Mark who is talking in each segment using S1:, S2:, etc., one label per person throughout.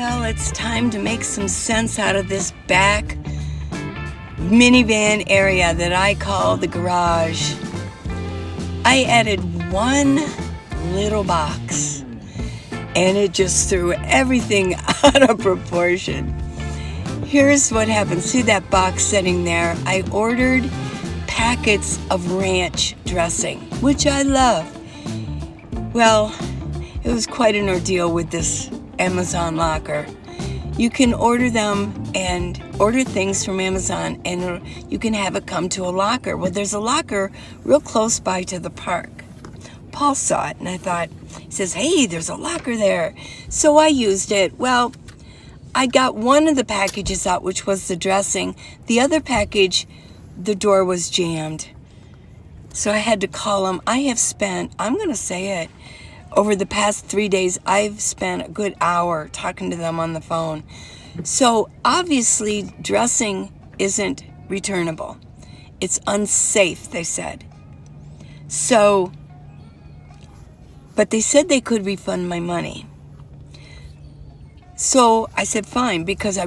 S1: Well, it's time to make some sense out of this back minivan area that I call the garage. I added one little box and it just threw everything out of proportion. Here's what happened. See that box sitting there? I ordered packets of ranch dressing, which I love. Well, it was quite an ordeal with this Amazon locker. You can order them and order things from Amazon and you can have it come to a locker. Well, there's a locker real close by to the park. Paul saw it and I thought, he says, hey, there's a locker there. So I used it. Well, I got one of the packages out, which was the dressing. The other package, the door was jammed. So I had to call them. I have spent, I'm going to say it, over the past 3 days, I've spent a good hour talking to them on the phone. So obviously, dressing isn't returnable. It's unsafe, they said. So, but they said they could refund my money. So I said, fine, because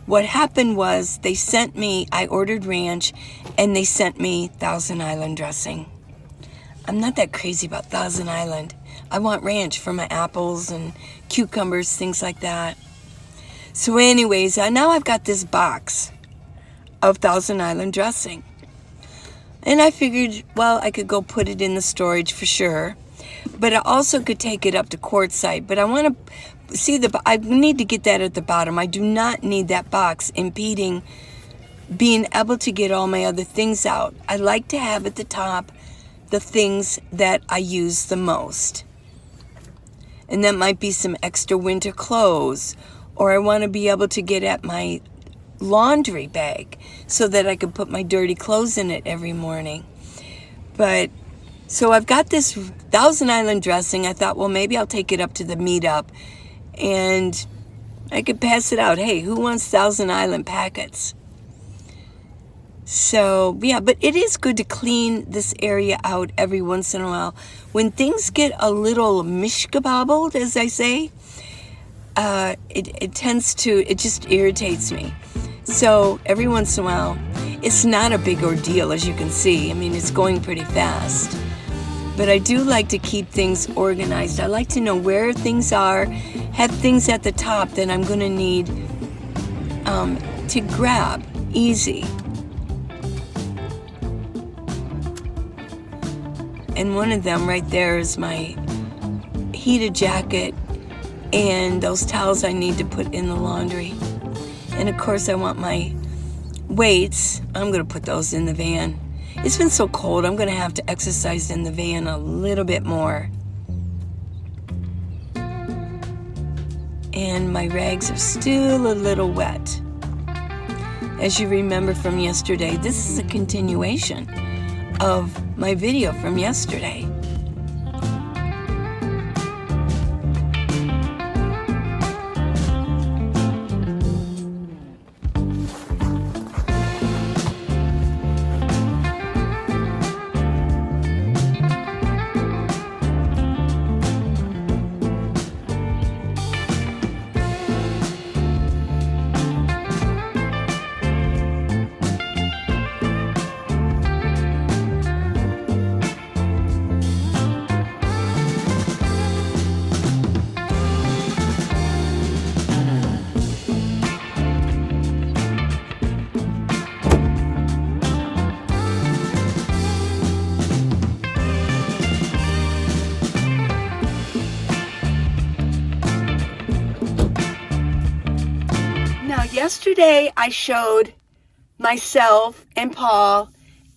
S1: what happened was they sent me, I ordered ranch, and they sent me Thousand Island dressing. I'm not that crazy about Thousand Island. I want ranch for my apples and cucumbers, things like that. So anyways, now I've got this box of Thousand Island dressing. And I figured, well, I could go put it in the storage for sure. But I also could take it up to Quartzsite. But I want to see I need to get that at the bottom. I do not need that box impeding being able to get all my other things out. I like to have at the top the things that I use the most. And that might be some extra winter clothes, or I want to be able to get at my laundry bag so that I can put my dirty clothes in it every morning. But so I've got this Thousand Island dressing. I thought, well, maybe I'll take it up to the meetup and I could pass it out. Hey, who wants Thousand Island packets? So, yeah, but it is good to clean this area out every once in a while. When things get a little mishkabobbled, as I say, it just irritates me. So, every once in a while, it's not a big ordeal, as you can see. I mean, it's going pretty fast. But I do like to keep things organized. I like to know where things are, have things at the top that I'm going to need to grab easy. And one of them right there is my heated jacket and those towels I need to put in the laundry. And of course I want my weights. I'm going to put those in the van. It's been so cold, I'm going to have to exercise in the van a little bit more. And my rags are still a little wet. As you remember from yesterday, this is a continuation of my video from yesterday. Yesterday, I showed myself and Paul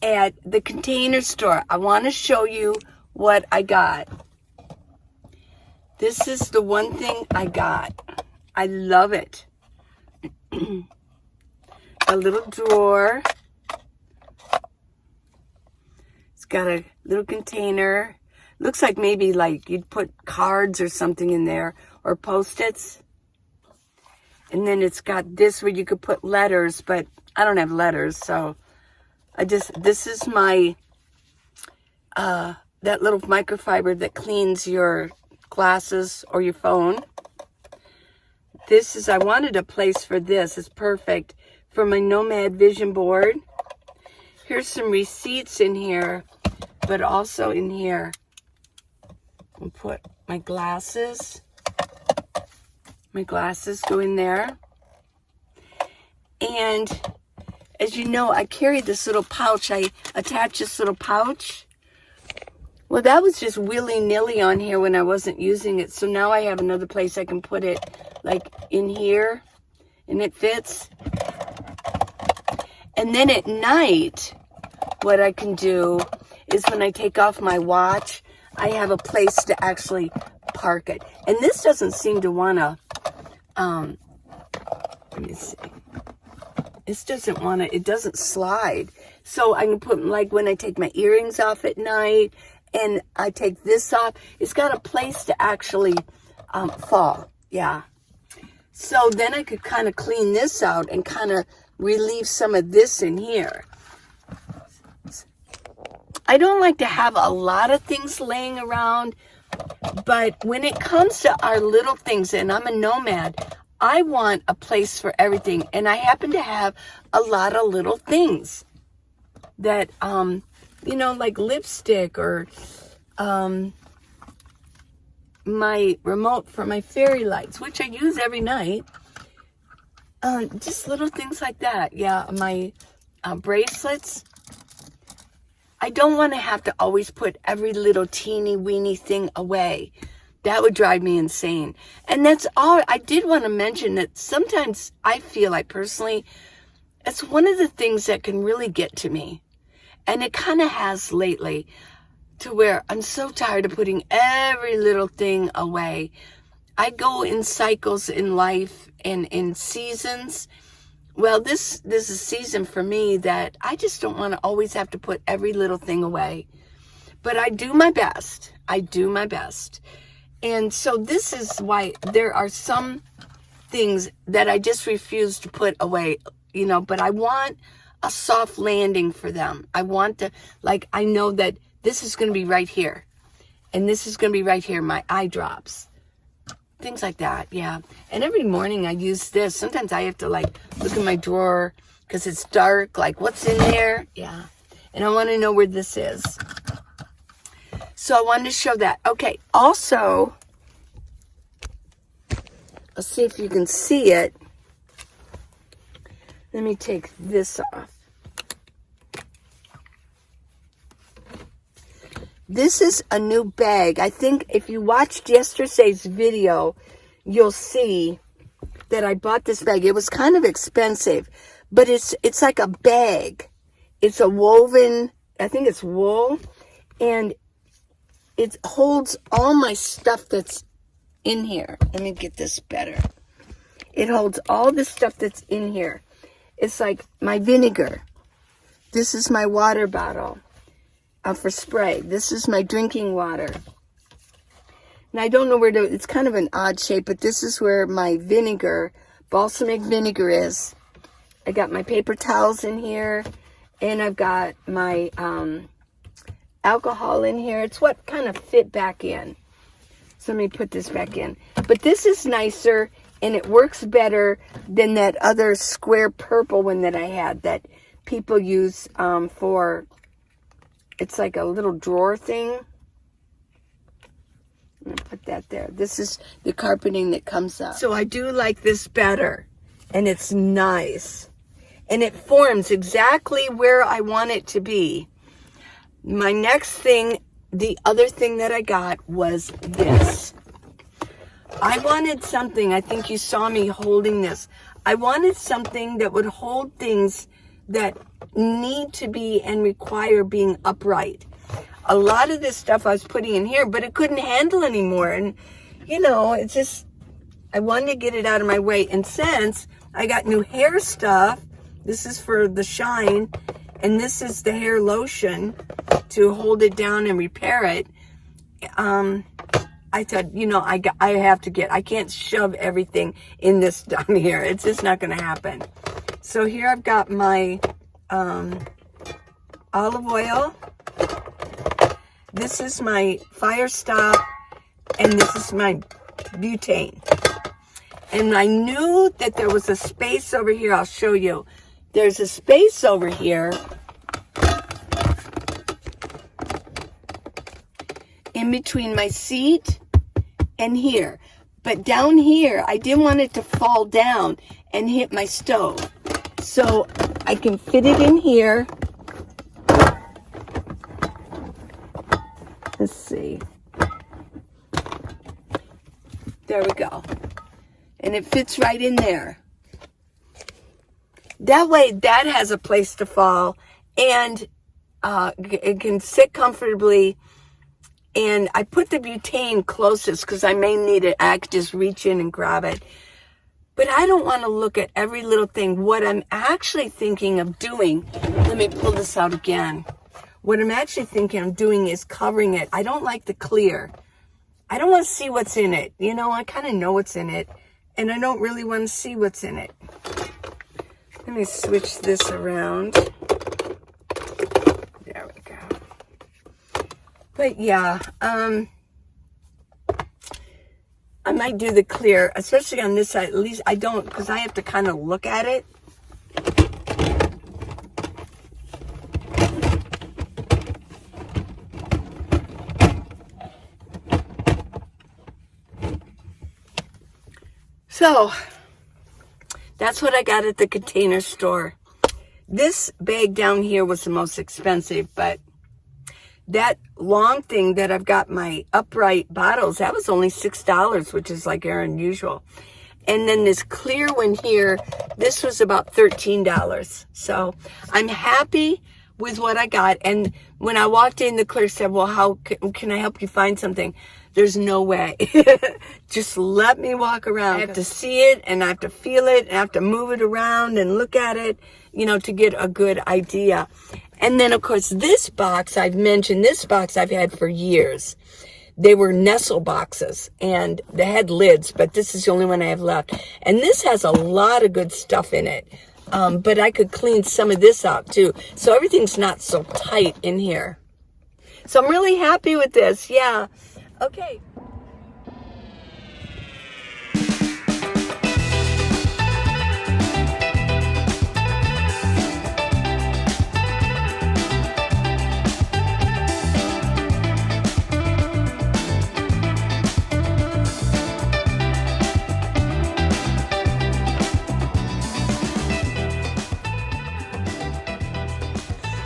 S1: at the Container Store. I want to show you what I got. This is the one thing I got. I love it. A little drawer. It's got a little container. Looks like maybe like you'd put cards or something in there or Post-its. And then it's got this where you could put letters, but I don't have letters, so this is my, that little microfiber that cleans your glasses or your phone. This is, I wanted a place for this. It's perfect for my Nomad vision board. Here's some receipts in here, but also in here, I'll put my glasses. My glasses go in there. And as you know, I carry this little pouch. I attach this little pouch. Well, that was just willy-nilly on here when I wasn't using it. So now I have another place I can put it, like in here, and it fits. And then at night, what I can do is when I take off my watch, I have a place to actually park it. And this doesn't seem to want to, let me see. This doesn't want to, it doesn't slide. So I can put, like when I take my earrings off at night, and I take this off, it's got a place to actually fall. Yeah. So then I could kind of clean this out and kind of relieve some of this in here. I don't like to have a lot of things laying around, but when it comes to our little things, and I'm a nomad, I want a place for everything. And I happen to have a lot of little things that, you know, like lipstick or my remote for my fairy lights, which I use every night. Just little things like that. Yeah, my bracelets. I don't want to have to always put every little teeny weeny thing away. That would drive me insane. And that's all. I did want to mention that sometimes I feel like personally, it's one of the things that can really get to me. And it kind of has lately, to where I'm so tired of putting every little thing away. I go in cycles in life and in seasons. Well, this is a season for me that I just don't want to always have to put every little thing away. But I do my best. I do my best. And so this is why there are some things that I just refuse to put away, you know, but I want a soft landing for them. I want to, like, I know that this is going to be right here. And this is going to be right here, my eye drops. Things like that, yeah. And every morning I use this. Sometimes I have to, like, look in my drawer because it's dark. Like, what's in there? Yeah. And I want to know where this is. So I wanted to show that. Okay, also, let's see if you can see it. Let me take this off. This is a new bag. I think if you watched yesterday's video, you'll see that I bought this bag. It was kind of expensive, but it's like a bag. It's a woven, I think it's wool, and it holds all my stuff that's in here. Let me get this better. It holds all the stuff that's in here. It's like my vinegar. This is my water bottle for spray. This is my drinking water. Now I don't know where to, it's kind of an odd shape, but this is where my vinegar, balsamic vinegar is. I got my paper towels in here, and I've got my alcohol in here. It's what kind of fit back in. So let me put this back in. But this is nicer, and it works better than that other square purple one that I had that people use for, it's like a little drawer thing. I'm going to put that there. This is the carpeting that comes up. So I do like this better, and it's nice. And it forms exactly where I want it to be. My next thing, the other thing that I got was this. I wanted something, I think you saw me holding this. I wanted something that would hold things that need to be and require being upright. A lot of this stuff I was putting in here, but it couldn't handle anymore. And, you know, it's just, I wanted to get it out of my way. And since I got new hair stuff, this is for the shine, and this is the hair lotion to hold it down and repair it. I thought, you know, I have to get, I can't shove everything in this down here. It's just not going to happen. So here I've got my olive oil. This is my Fire Stop, and this is my butane. And I knew that there was a space over here. I'll show you. There's a space over here in between my seat and here. But down here, I didn't want it to fall down and hit my stove. So I can fit it in here. Let's see. There we go. And it fits right in there. That way, that has a place to fall, and it can sit comfortably. And I put the butane closest because I may need it. I could just reach in and grab it. But I don't want to look at every little thing. What I'm actually thinking of doing, let me pull this out again. What I'm actually thinking of doing is covering it. I don't like the clear. I don't want to see what's in it. You know, I kind of know what's in it, and I don't really want to see what's in it. Let me switch this around. There we go. But yeah, I might do the clear, especially on this side. At least I don't, because I have to kind of look at it. So, that's what I got at the Container Store. This bag down here was the most expensive, but that long thing that I've got my upright bottles, that was only $6, which is like unusual. And then this clear one here, this was about $13. So I'm happy with what I got. And when I walked in, the clerk said, well, how can I help you find something? There's no way. Just let me walk around. I have to see it, and I have to feel it, and I have to move it around and look at it, you know, to get a good idea. And then, of course, this box, I've mentioned, this box I've had for years. They were Nestle boxes, and they had lids, but this is the only one I have left. And this has a lot of good stuff in it. But I could clean some of this out, too. So everything's not so tight in here. So I'm really happy with this. Yeah. Okay.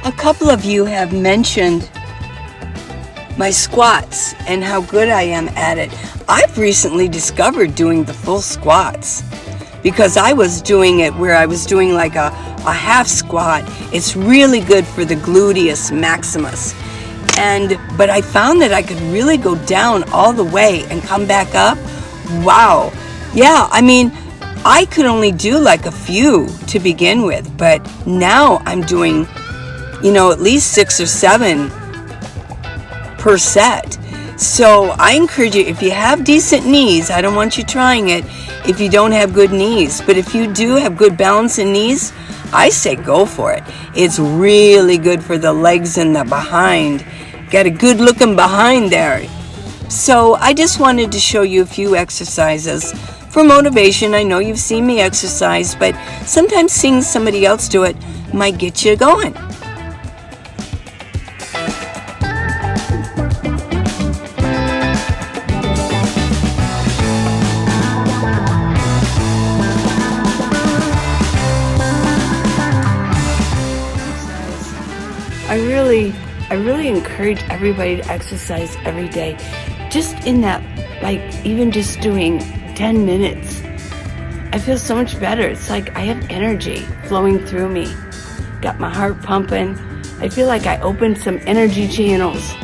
S1: A couple of you have mentioned my squats and how good I am at it. I've recently discovered doing the full squats because I was doing it where I was doing like a half squat. It's really good for the gluteus maximus. But I found that I could really go down all the way and come back up. Wow. Yeah, I mean, I could only do like a few to begin with, but now I'm doing, you know, at least 6 or 7 per set. So I encourage you, if you have decent knees, I don't want you trying it if you don't have good knees. But if you do have good balance in knees, I say go for it. It's really good for the legs and the behind. Got a good looking behind there. So I just wanted to show you a few exercises for motivation. I know you've seen me exercise, but sometimes seeing somebody else do it might get you going. I really encourage everybody to exercise every day. Just in that, like, even just doing 10 minutes, I feel so much better. It's like I have energy flowing through me. Got my heart pumping. I feel like I opened some energy channels.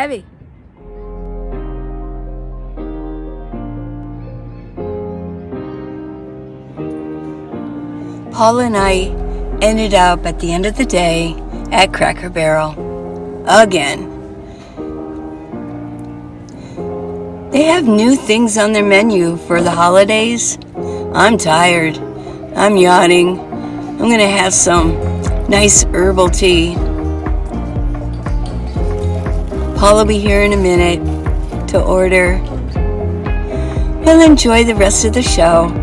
S2: Heavy.
S1: Paul and I ended up at the end of the day at Cracker Barrel again. They have new things on their menu for the holidays. I'm tired. I'm yawning. I'm gonna have some nice herbal tea. Paul will be here in a minute to order. We'll enjoy the rest of the show.